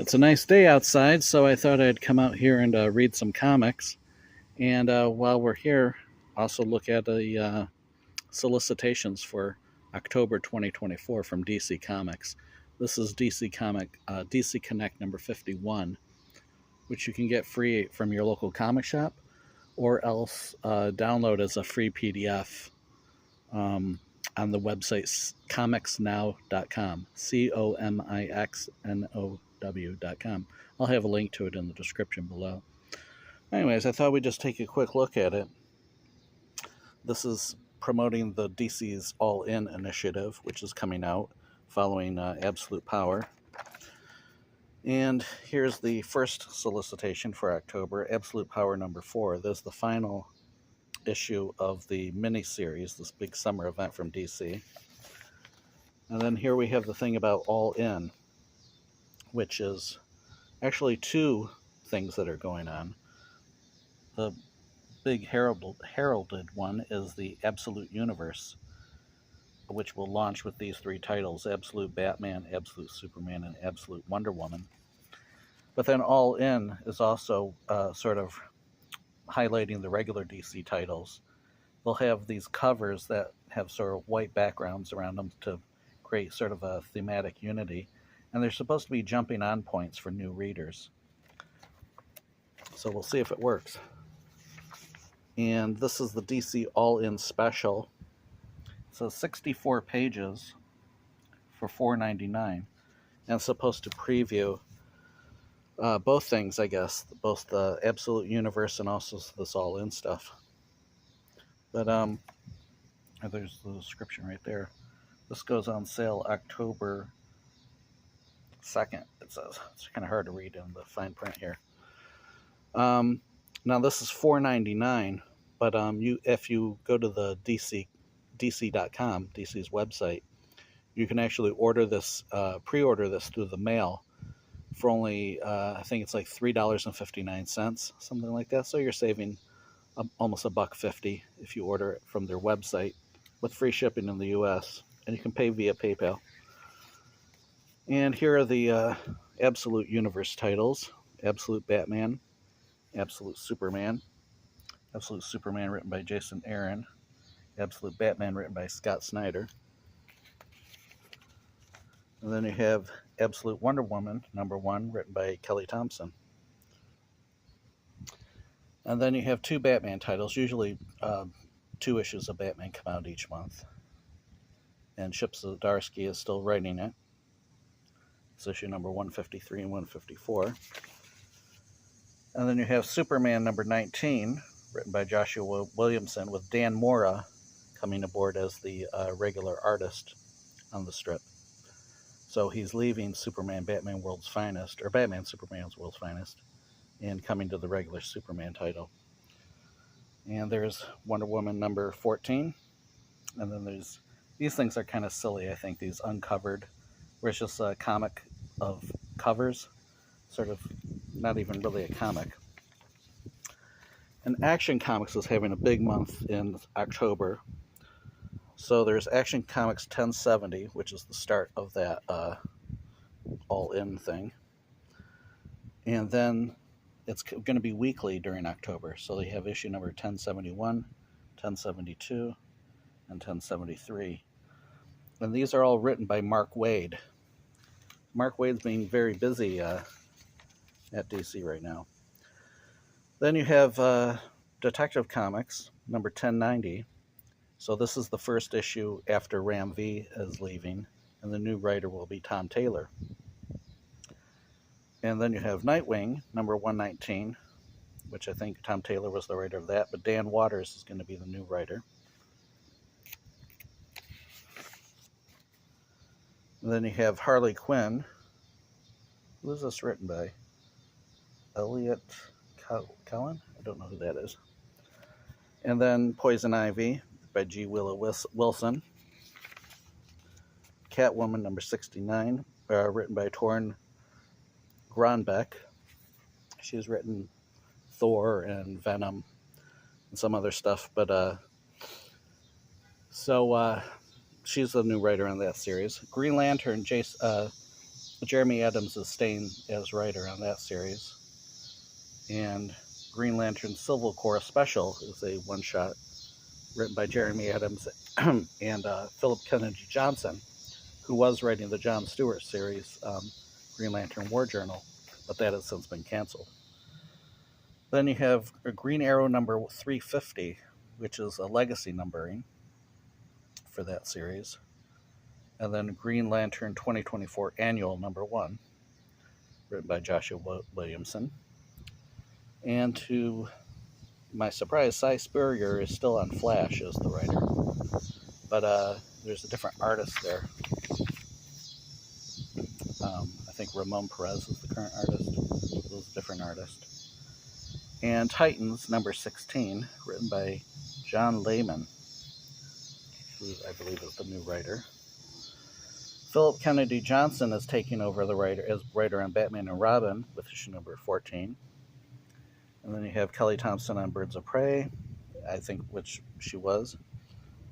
It's a nice day outside, so I thought I'd come out here and read some comics. And while we're here, also look at the solicitations for October 2024 from DC Comics. This is DC Connect number 51, which you can get free from your local comic shop, or else download as a free PDF on the website comicsnow.com, COMIXNOW.com. I'll have a link to it in the description below. Anyways, I thought we'd just take a quick look at it. This is promoting the DC's All In initiative, which is coming out following Absolute Power. And here's the first solicitation for October, Absolute Power number 4. There's the final issue of the mini-series, this big summer event from DC. And then here we have the thing about All In, which is actually two things that are going on. The big heralded one is the Absolute Universe, which will launch with these three titles: Absolute Batman, Absolute Superman, and Absolute Wonder Woman. But then All In is also sort of highlighting the regular DC titles. They'll have these covers that have sort of white backgrounds around them to create sort of a thematic unity, and they're supposed to be jumping on points for new readers. So we'll see if it works. And this is the DC All-In Special. So 64 pages for $4.99, and it's supposed to preview both things, I guess, both the Absolute Universe and also this All-In stuff. But there's the description right there. This goes on sale October 2nd, it says. It's kind of hard to read in the fine print here. Now this is $4.99, but if you go to the DC.com, DC's website, you can actually order this, pre-order this through the mail for only, I think it's like $3.59, something like that. So you're saving almost $1.50 if you order it from their website, with free shipping in the U.S., and you can pay via PayPal. And here are the Absolute Universe titles: Absolute Batman, Absolute Superman written by Jason Aaron, Absolute Batman written by Scott Snyder. And then you have Absolute Wonder Woman number 1 written by Kelly Thompson. And then you have two Batman titles. Usually 2 issues of Batman come out each month, and Chip Zdarsky is still writing it. It's issue number 153 and 154. And then you have Superman number 19, written by Joshua Williamson, with Dan Mora coming aboard as the regular artist on the strip. So he's leaving Superman, Batman World's Finest, or Batman, Superman's World's Finest, and coming to the regular Superman title. And there's Wonder Woman number 14. And then there's, these things are kind of silly, I think, these uncovered, where it's just a comic of covers, sort of not even really a comic. And Action Comics is having a big month in October. So there's Action Comics 1070, which is the start of that all-in thing. And then it's going to be weekly during October. So they have issue number 1071, 1072, and 1073. And these are all written by Mark Waid. Mark Waid's being very busy at DC right now. Then you have Detective Comics, number 1090. So this is the first issue after Ram V is leaving, and the new writer will be Tom Taylor. And then you have Nightwing, number 119, which I think Tom Taylor was the writer of that, but Dan Waters is going to be the new writer. And then you have Harley Quinn. Who is this written by? Elliot Cullen? I don't know who that is. And then Poison Ivy by G. Willow Wilson. Catwoman number 69, written by Torun Grønbekk. She's written Thor and Venom and some other stuff, but she's the new writer on that series. Green Lantern, Jeremy Adams is staying as writer on that series. And Green Lantern Civil Corps Special is a one-shot written by Jeremy Adams and Philip Kennedy Johnson, who was writing the John Stewart series, Green Lantern War Journal, but that has since been canceled. Then you have a Green Arrow number 350, which is a legacy numbering for that series. And then Green Lantern 2024 Annual number 1, written by Joshua Williamson. And to my surprise, Cy Spurrier is still on Flash as the writer. But there's a different artist there. I think Ramon Perez is the current artist. So it's a different artist. And Titans, number 16, written by John Layman, who I believe is the new writer. Philip Kennedy Johnson is taking over as writer on Batman and Robin with issue number 14. And then you have Kelly Thompson on Birds of Prey, I think, which she was.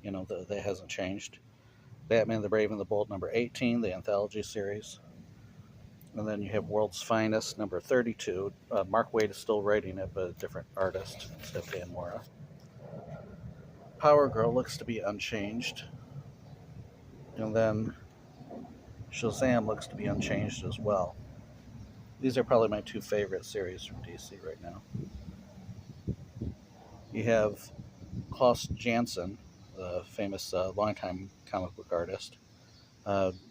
That hasn't changed. Batman the Brave and the Bold, number 18, the anthology series. And then you have World's Finest, number 32. Mark Waid is still writing it, but a different artist instead of Dan Mora. Power Girl looks to be unchanged. And then Shazam looks to be unchanged as well. These are probably my two favorite series from DC right now. You have Klaus Janson, the famous longtime comic book artist,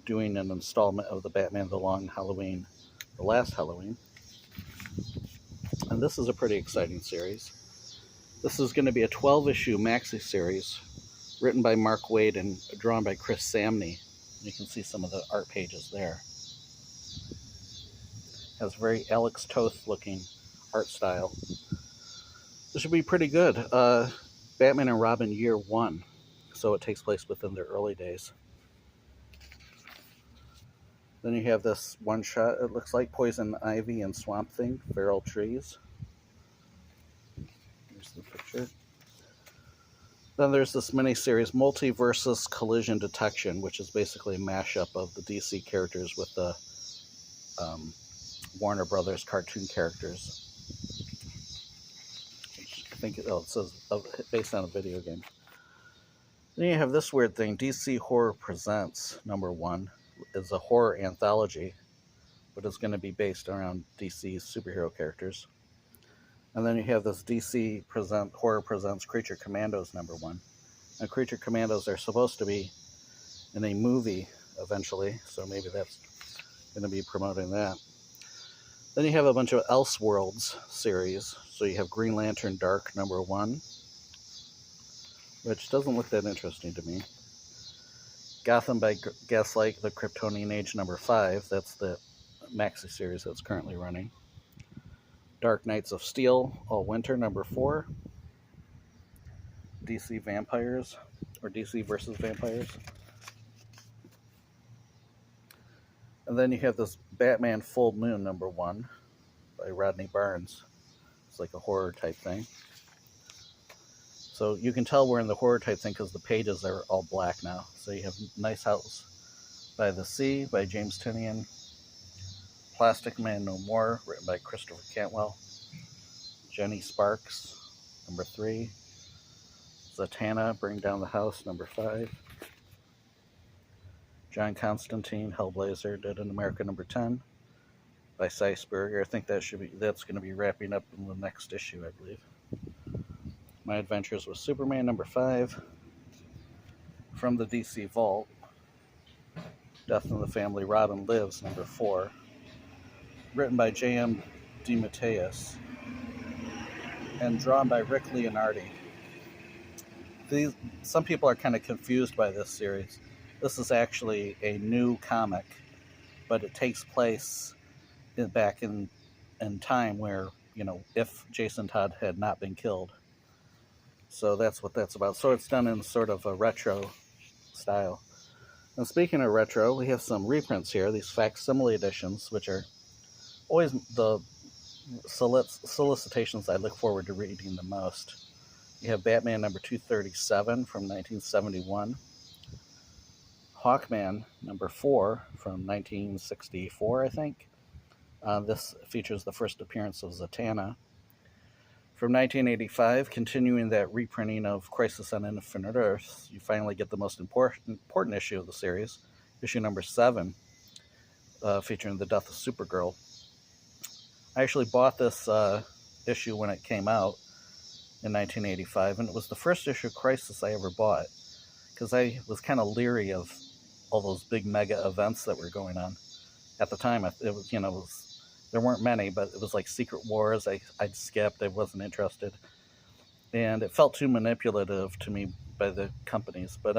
doing an installment of the Batman The Last Halloween. And this is a pretty exciting series. This is going to be a 12-issue maxi series written by Mark Waid and drawn by Chris Samney. You can see some of the art pages there. Has very Alex Toth looking art style. This should be pretty good. Batman and Robin Year 1. So it takes place within their early days. Then you have this one shot, it looks like Poison Ivy and Swamp Thing, Feral Trees. Here's the picture. Then there's this miniseries, Multiversus Collision Detection, which is basically a mashup of the DC characters with the Warner Brothers cartoon characters. I think it says based on a video game. Then you have this weird thing, DC Horror Presents, number 1. Is a horror anthology, but it's going to be based around DC's superhero characters. And then you have this DC Horror Presents Creature Commandos number 1. Now, Creature Commandos are supposed to be in a movie eventually, so maybe that's going to be promoting that. Then you have a bunch of Elseworlds series. So you have Green Lantern Dark number 1, which doesn't look that interesting to me. Gotham by Gaslight, The Kryptonian Age number 5. That's the maxi series that's currently running. Dark Knights of Steel, All Winter number 4. DC Vampires, or DC versus Vampires. And then you have this Batman Full Moon number 1 by Rodney Barnes. It's like a horror type thing. So you can tell we're in the horror type thing because the pages are all black now. So you have Nice House by the Sea by James Tynion. Plastic Man No More, written by Christopher Cantwell. Jenny Sparks, number 3. Zatanna, Bring Down the House, number 5. John Constantine, Hellblazer, Dead in America, number 10. By Cy Spurrier. I think that's going to be wrapping up in the next issue, I believe. My Adventures with Superman, number 5. From the DC Vault, Death in the Family, Robin Lives, number 4. Written by J.M. DeMatteis and drawn by Rick Leonardi. Some people are kind of confused by this series. This is actually a new comic, but it takes place back in time where, if Jason Todd had not been killed. So that's what that's about. So it's done in sort of a retro style. And speaking of retro, we have some reprints here, these facsimile editions, which are always the solicitations I look forward to reading the most. You have Batman number 237 from 1971. Hawkman number 4 from 1964, I think. This features the first appearance of Zatanna. From 1985, continuing that reprinting of Crisis on Infinite Earths, you finally get the most important issue of the series, issue number 7, featuring the death of Supergirl. I actually bought this issue when it came out in 1985, and it was the first issue of Crisis I ever bought, because I was kind of leery of all those big mega events that were going on. At the time, it was, there weren't many, but it was like Secret Wars. I'd skipped. I wasn't interested. And it felt too manipulative to me by the companies. But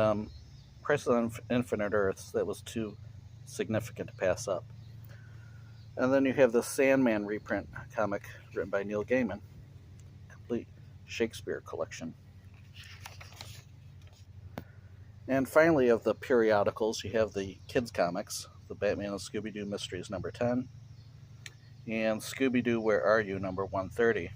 Crisis on Infinite Earths, that was too significant to pass up. And then you have the Sandman reprint comic written by Neil Gaiman. Complete Shakespeare collection. And finally, of the periodicals, you have the kids comics, the Batman and Scooby-Doo Mysteries number 10, and Scooby-Doo Where Are You number 130.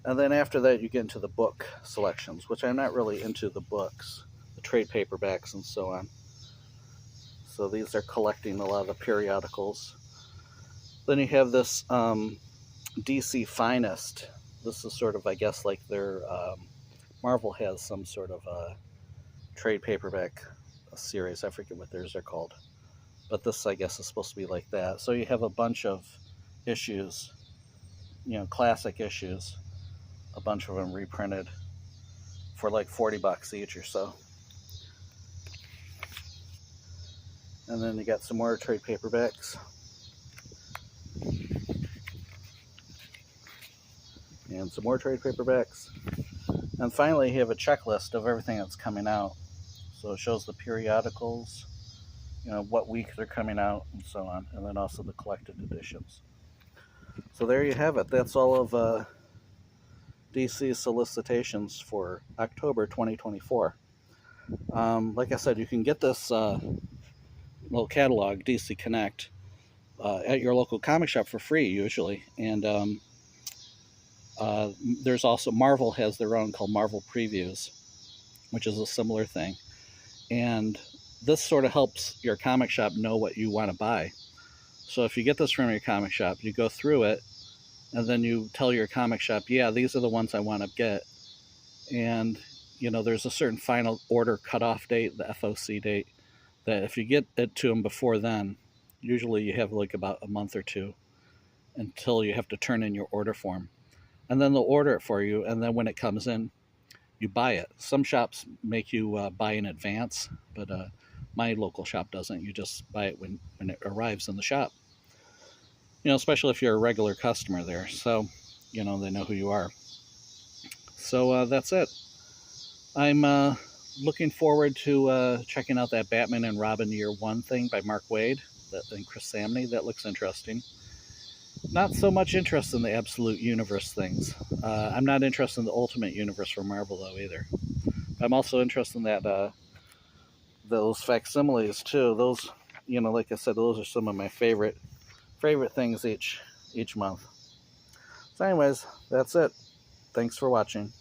And then after that, you get into the book selections, which I'm not really into the books, the trade paperbacks and so on. So these are collecting a lot of the periodicals. Then you have this DC Finest. This is sort of, I guess, like their... Marvel has some sort of trade paperback series. I forget what theirs are called. But this, I guess, is supposed to be like that. So you have a bunch of issues, classic issues, a bunch of them reprinted for like $40 each or so. And then you got some more trade paperbacks. And some more trade paperbacks. And finally, you have a checklist of everything that's coming out. So it shows the periodicals, what week they're coming out, and so on. And then also the collected editions. So there you have it. That's all of DC's solicitations for October 2024. Like I said, you can get this little catalog, DC Connect, at your local comic shop for free, usually. And there's also, Marvel has their own called Marvel Previews, which is a similar thing. And this sort of helps your comic shop know what you want to buy. So if you get this from your comic shop, you go through it, and then you tell your comic shop, yeah, these are the ones I want to get. And, there's a certain final order cutoff date, the FOC date, that if you get it to them before then, usually you have like about a month or two until you have to turn in your order form. And then they'll order it for you, and then when it comes in, you buy it. Some shops make you buy in advance, but my local shop doesn't. You just buy it when it arrives in the shop. Especially if you're a regular customer there. So, they know who you are. So that's it. I'm looking forward to checking out that Batman and Robin Year 1 thing by Mark Waid and Chris Samney. That looks interesting. Not so much interest in the Absolute Universe things. I'm not interested in the Ultimate Universe for Marvel, though, either. I'm also interested in that those facsimiles, too. Those, like I said, those are some of my favorite things each month. So anyways, that's it. Thanks for watching.